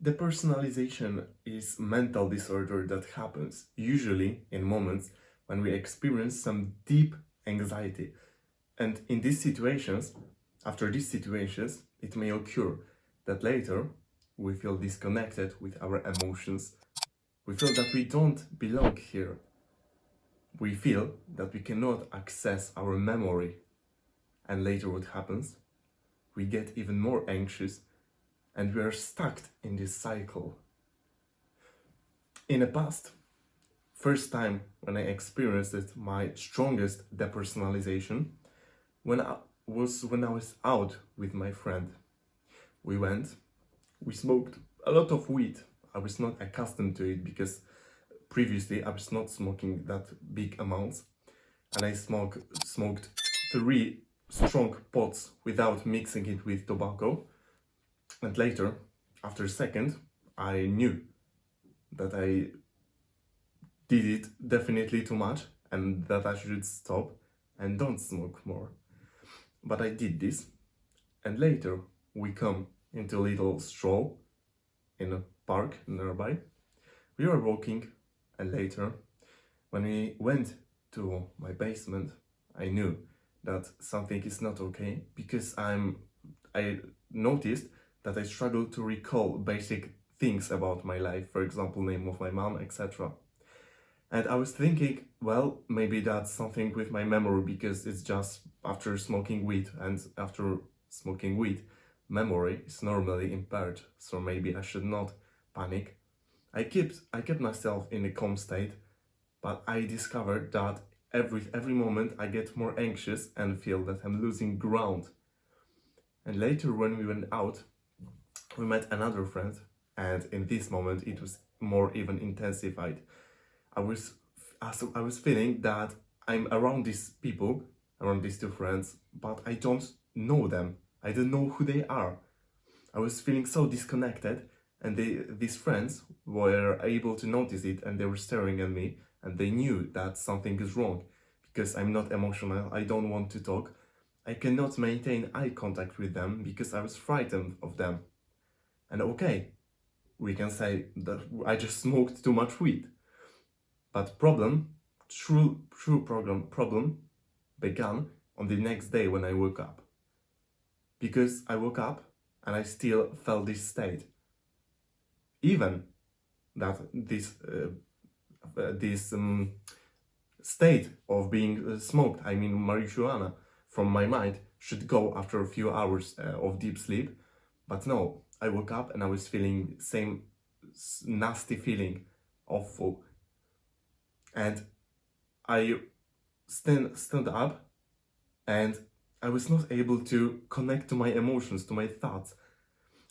Depersonalization is mental disorder that happens usually in moments when we experience some deep anxiety. And in these situations, after these situations, it may occur that later we feel disconnected with our emotions. We feel that we don't belong here. We feel that we cannot access our memory. And later what happens? We get even more anxious and we are stuck in this cycle. In the past, first time when I experienced it, my strongest depersonalization, when I was out with my friend. We smoked a lot of weed. I was not accustomed to it because previously I was not smoking that big amounts, and I smoked 3 strong pots without mixing it with tobacco. And later, after a second, I knew that I did it definitely too much and that I should stop and don't smoke more. But I did this, and later we come into a little stroll in a park nearby. We were walking, and later, when we went to my basement, I knew that something is not okay because I noticed that I struggle to recall basic things about my life, for example, name of my mom, etc. And I was thinking, well, maybe that's something with my memory because it's just after smoking weed, and after smoking weed, memory is normally impaired, so maybe I should not panic. I kept myself in a calm state, but I discovered that every moment I get more anxious and feel that I'm losing ground. And later when we went out, we met another friend, and in this moment it was more even intensified. I was feeling that I'm around these people, around these 2 friends, but I don't know them. I don't know who they are. I was feeling so disconnected, and these friends were able to notice it, and they were staring at me, and they knew that something is wrong because I'm not emotional, I don't want to talk. I cannot maintain eye contact with them because I was frightened of them. And okay, we can say that I just smoked too much weed. But true problem began on the next day when I woke up. Because I woke up and I still felt this state. Even that this state of being smoked, I mean marijuana, from my mind should go after a few hours of deep sleep. But no, I woke up and I was feeling the same nasty feeling, awful. And I stood up and I was not able to connect to my emotions, to my thoughts.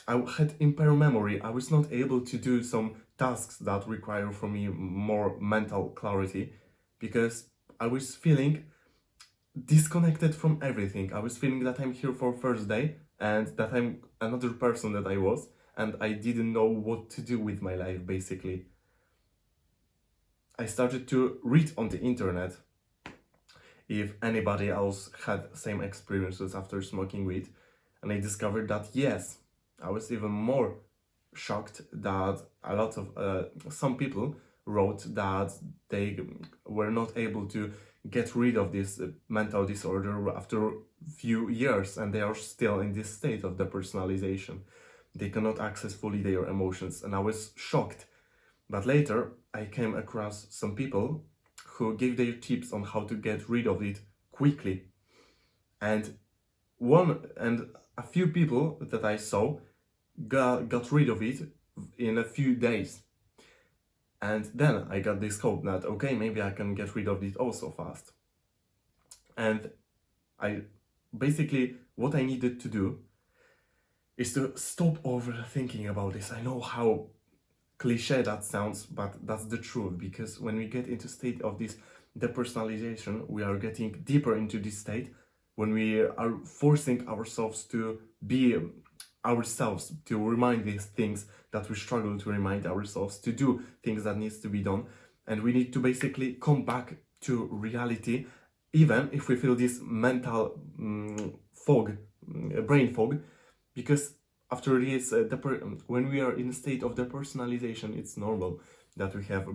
I had impaired memory. I was not able to do some tasks that require from me more mental clarity because I was feeling disconnected from everything. I was feeling that I'm here for first day and that I'm another person that I was, and I didn't know what to do with my life basically. I started to read on the internet if anybody else had same experiences after smoking weed, and I discovered that yes, I was even more shocked that a lot of some people wrote that they were not able to get rid of this mental disorder after few years, and they are still in this state of depersonalization. They cannot access fully their emotions, and I was shocked. But later I came across some people who gave their tips on how to get rid of it quickly. And a few people that I saw got rid of it in a few days. And then I got this hope that, okay, maybe I can get rid of it also fast. And what I needed to do is to stop overthinking about this. I know how cliche that sounds, but that's the truth, because when we get into state of this depersonalization, we are getting deeper into this state when we are forcing ourselves to be ourselves, to remind these things that we struggle to remind ourselves, to do things that needs to be done, and we need to basically come back to reality, even if we feel this mental brain fog, because after this, when we are in a state of depersonalization, it's normal that we have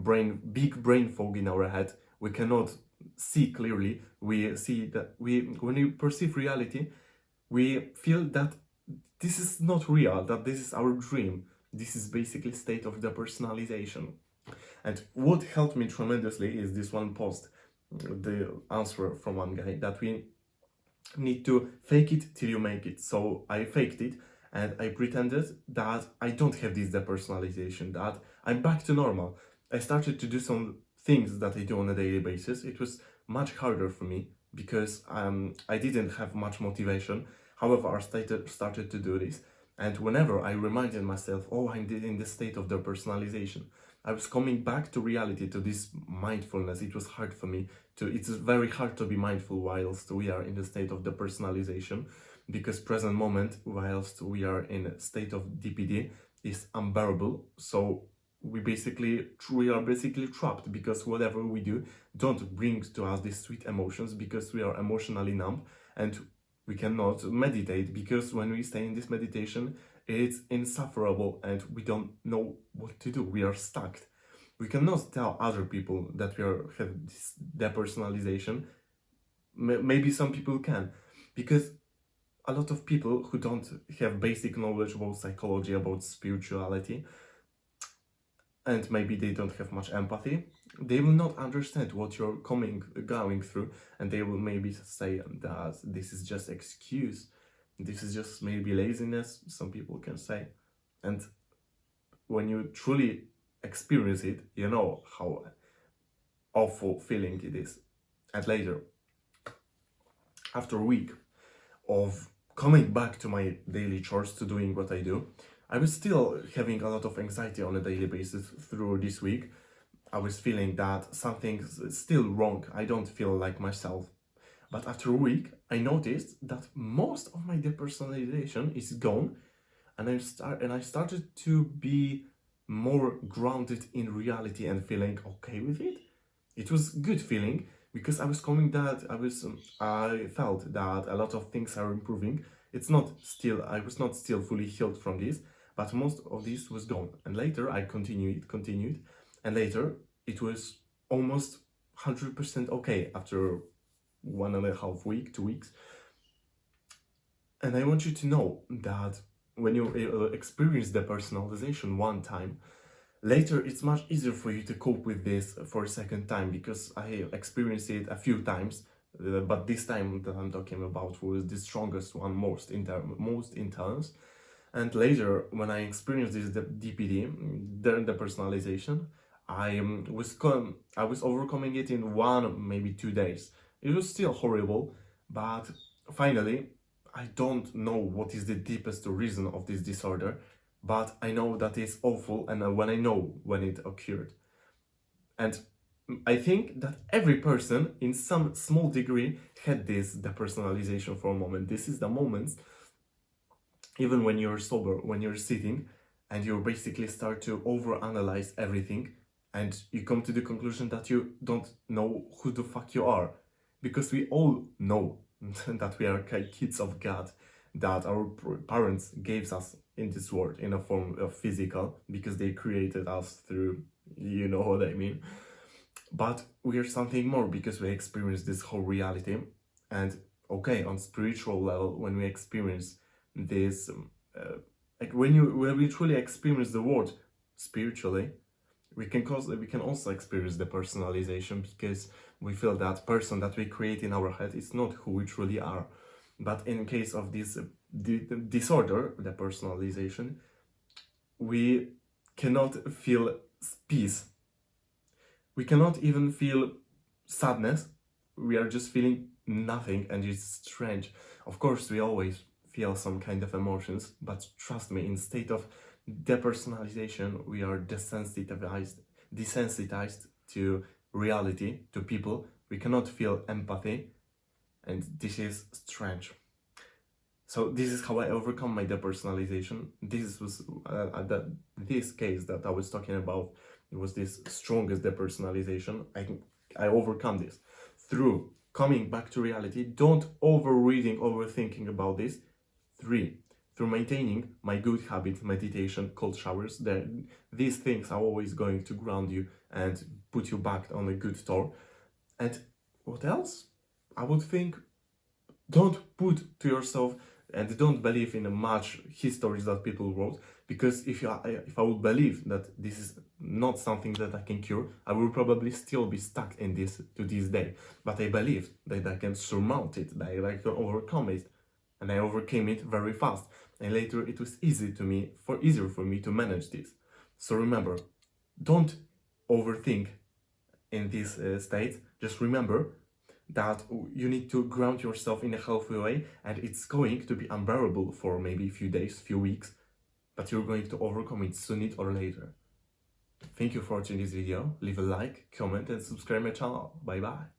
big brain fog in our head. We cannot see clearly. We see that when we perceive reality, we feel that this is not real, that this is our dream. This is basically state of depersonalization. And what helped me tremendously is this one post, the answer from one guy, that we need to fake it till you make it. So I faked it and I pretended that I don't have this depersonalization, that I'm back to normal. I started to do some things that I do on a daily basis. It was much harder for me because I didn't have much motivation. However, I started to do this. And whenever I reminded myself, oh, I'm in the state of depersonalization, I was coming back to reality, to this mindfulness. It was hard for me it's very hard to be mindful whilst we are in the state of depersonalization, because present moment whilst we are in a state of DPD is unbearable. So we are basically trapped, because whatever we do don't bring to us these sweet emotions, because we are emotionally numb, and we cannot meditate because when we stay in this meditation, it's insufferable and we don't know what to do. We are stuck. We cannot tell other people that have this depersonalization. Maybe some people can, because a lot of people who don't have basic knowledge about psychology, about spirituality, and maybe they don't have much empathy, they will not understand what you're going through, and they will maybe say that this is just excuse, this is just maybe laziness, some people can say. And when you truly experience it, you know how awful feeling it is. And later, after a week of coming back to my daily chores, to doing what I do, I was still having a lot of anxiety on a daily basis through this week. I was feeling that something's still wrong. I don't feel like myself. But after a week, I noticed that most of my depersonalization is gone, and I started to be more grounded in reality and feeling okay with it. It was good feeling, because I was I felt that a lot of things are improving. I was not still fully healed from this, but most of this was gone. And later I continued, and later it was almost 100% okay after 1.5 weeks, 2 weeks. And I want you to know that when you experience depersonalization one time, later it's much easier for you to cope with this for a second time, because I experienced it a few times, but this time that I'm talking about was the strongest one, most intense. And later, when I experienced this DPD, depersonalization, I was overcoming it in 1, maybe 2 days. It was still horrible, but finally, I don't know what is the deepest reason of this disorder, but I know that it's awful, and when it occurred. And I think that every person in some small degree had this depersonalization for a moment. This is the moment, even when you're sober, when you're sitting and you basically start to overanalyze everything, and you come to the conclusion that you don't know who the fuck you are. Because we all know that we are kids of God, that our parents gave us in this world in a form of physical, because they created us through, you know what I mean. But we are something more, because we experience this whole reality. And okay, on spiritual level, when we experience this, when we truly experience the world spiritually, we can also experience the personalization, because we feel that person that we create in our head is not who we truly are. But in case of this disorder, the personalization, we cannot feel peace. We cannot even feel sadness. We are just feeling nothing, and it's strange. Of course, we always feel some kind of emotions, but trust me, in state of depersonalization, we are desensitized to reality, to people. We cannot feel empathy, and this is strange. So this is how I overcome my depersonalization. This was this case that I was talking about. It was this strongest depersonalization. I overcome this through coming back to reality. Don't overthinking about this. through maintaining my good habit, meditation, cold showers. These things are always going to ground you and put you back on a good tour. And what else? I would think, don't put to yourself and don't believe in much histories that people wrote, because if I would believe that this is not something that I can cure, I will probably still be stuck in this to this day. But I believe that I can surmount it, that I can overcome it, and I overcame it very fast. And later it was easier for me to manage this. So remember, don't overthink in this state. Just remember that you need to ground yourself in a healthy way, and it's going to be unbearable for maybe a few days, few weeks, but you're going to overcome it sooner or later. Thank you for watching this video. Leave a like, comment, and subscribe my channel. Bye bye.